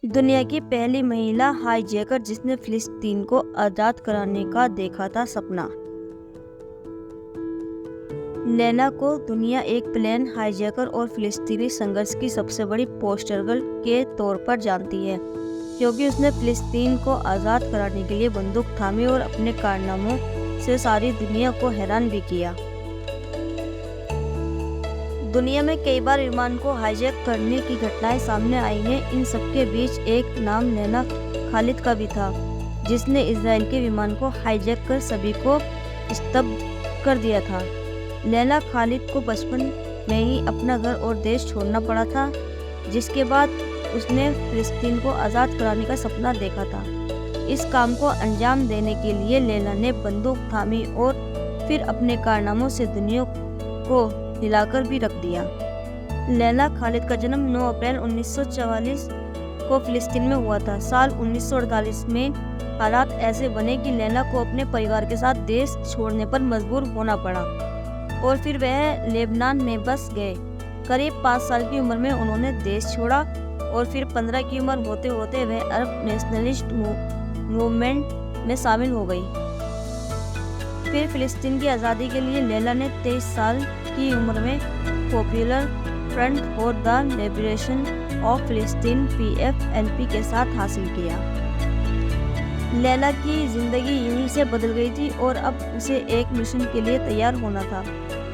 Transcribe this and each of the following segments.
दुनिया की पहली महिला हाईजैकर जिसने फिलिस्तीन को आज़ाद कराने का देखा था सपना। लैला को दुनिया एक प्लेन हाईजैकर और फिलिस्तीनी संघर्ष की सबसे बड़ी पोस्टर गर्ल के तौर पर जानती है, क्योंकि उसने फिलिस्तीन को आज़ाद कराने के लिए बंदूक थामी और अपने कारनामों से सारी दुनिया को हैरान भी किया। दुनिया में कई बार विमान को हाईजैक करने की घटनाएं सामने आई हैं। इन सबके बीच एक नाम लैला खालिद का भी था, जिसने इजराइल के विमान को हाईजैक कर सभी को स्तब्ध कर दिया था। लैला खालिद को बचपन में ही अपना घर और देश छोड़ना पड़ा था, जिसके बाद उसने फिलिस्तीन को आज़ाद कराने का सपना देखा था। इस काम को अंजाम देने के लिए लैला ने बंदूक थामी और फिर अपने कारनामों से दुनिया को हिलाकर भी रख दिया। लैला खालिद का जन्म 9 अप्रैल 1944 को फिलिस्तीन में हुआ था। साल 1948 में हालात ऐसे बने कि लैला को अपने परिवार के साथ देश छोड़ने पर मजबूर होना पड़ा और फिर वह लेबनान में बस गए। करीब 5 साल की उम्र में उन्होंने देश छोड़ा और फिर 15 की उम्र होते होते वह अरब नेशनलिस्ट मूवमेंट में शामिल हो गई। फिर फिलिस्तीन की आज़ादी के लिए लैला ने 23 साल की उम्र में popular front for the liberation of फिलिस्तीन PFLP के साथ हासिल किया। लैला की जिंदगी यहीं से बदल गई थी और अब उसे एक मिशन के लिए तैयार होना था।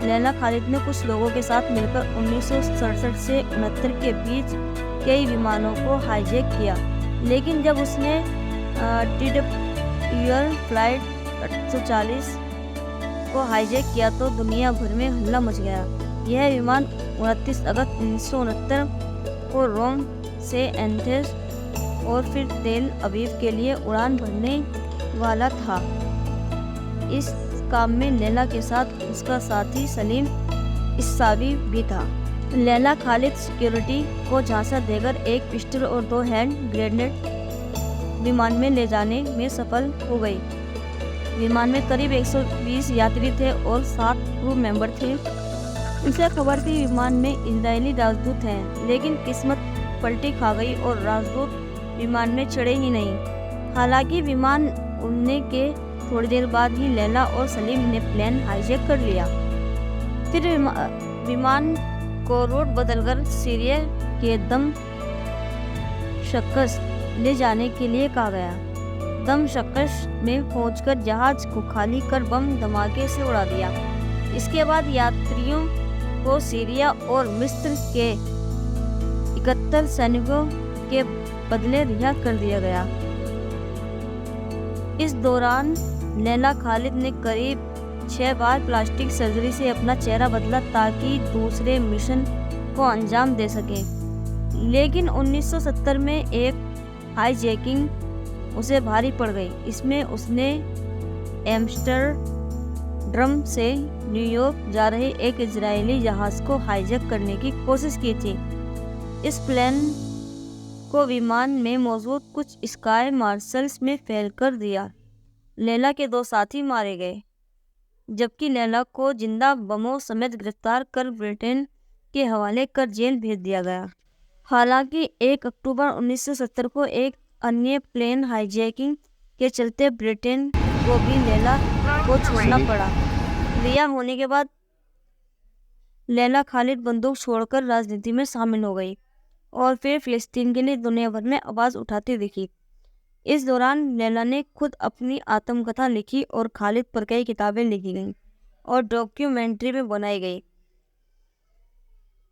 लैला खालिद ने कुछ लोगों के साथ मिलकर 1967 से 69 के बीच कई विमानों को हाईजैक किया, लेकिन जब उसने TWR फ्लाइट 840 को हाईजैक किया तो दुनिया भर में हल्ला मच गया। यह विमान 29 अगस्त 1969 को रोम से एथेंस और फिर तेल अवीव के लिए उड़ान भरने वाला था। इस काम में लैला के साथ उसका साथी सलीम इस्सावी भी था। लैला खालिद सिक्योरिटी को झांसा देकर एक पिस्टल और 2 हैंड ग्रेनेड विमान में ले जाने में सफल हो गई। विमान में करीब 120 यात्री थे और 7 क्रू मेंबर थे। उसे खबर थी विमान में इजरायली राजदूत हैं, लेकिन किस्मत पलटी खा गई और राजदूत विमान में चढ़े ही नहीं। हालांकि विमान उड़ने के थोड़ी देर बाद ही लैला और सलीम ने प्लेन हाईजैक कर लिया। फिर विमान को रूट बदलकर सीरिया के दमश्कस ले जाने के लिए कहा गया। दमश्कस में पहुंचकर जहाज को खाली कर बम धमाके से उड़ा दिया। इसके बाद यात्रियों को सीरिया और मिस्र के 71 सैनिकों के बदले रिहा कर दिया गया। इस दौरान लैला खालिद ने करीब 6 बार प्लास्टिक सर्जरी से अपना चेहरा बदला ताकि दूसरे मिशन को अंजाम दे सके, लेकिन 1970 में एक हाईजैकिंग उसे भारी पड़ गई। इसमें उसने एम्स्टर्डम से न्यूयॉर्क जा रहे एक इजरायली जहाज को हाईजैक करने की कोशिश की थी। इस प्लेन को विमान में मौजूद कुछ स्काई मार्शल्स में फेल कर दिया। लैला के 2 साथी मारे गए, जबकि लैला को जिंदा बमों समेत गिरफ्तार कर ब्रिटेन के हवाले कर जेल भेज दिया गया। हालांकि 1 अक्टूबर 1970 को एक अन्य प्लेन हाईजैकिंग के चलते ब्रिटेन को भी लैला को छोड़ना पड़ा। रिहा होने के बाद लैला खालिद बंदूक छोड़कर राजनीति में शामिल हो गई और फिर फिलिस्तीन के लिए दुनिया भर में आवाज़ उठाती दिखी। इस दौरान लैला ने खुद अपनी आत्मकथा लिखी और खालिद पर कई किताबें लिखी गईं और डॉक्यूमेंट्री में बनाई गई।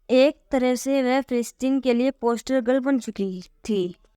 एक तरह से वह फिलिस्तीन के लिए पोस्टर गर्ल बन चुकी थी।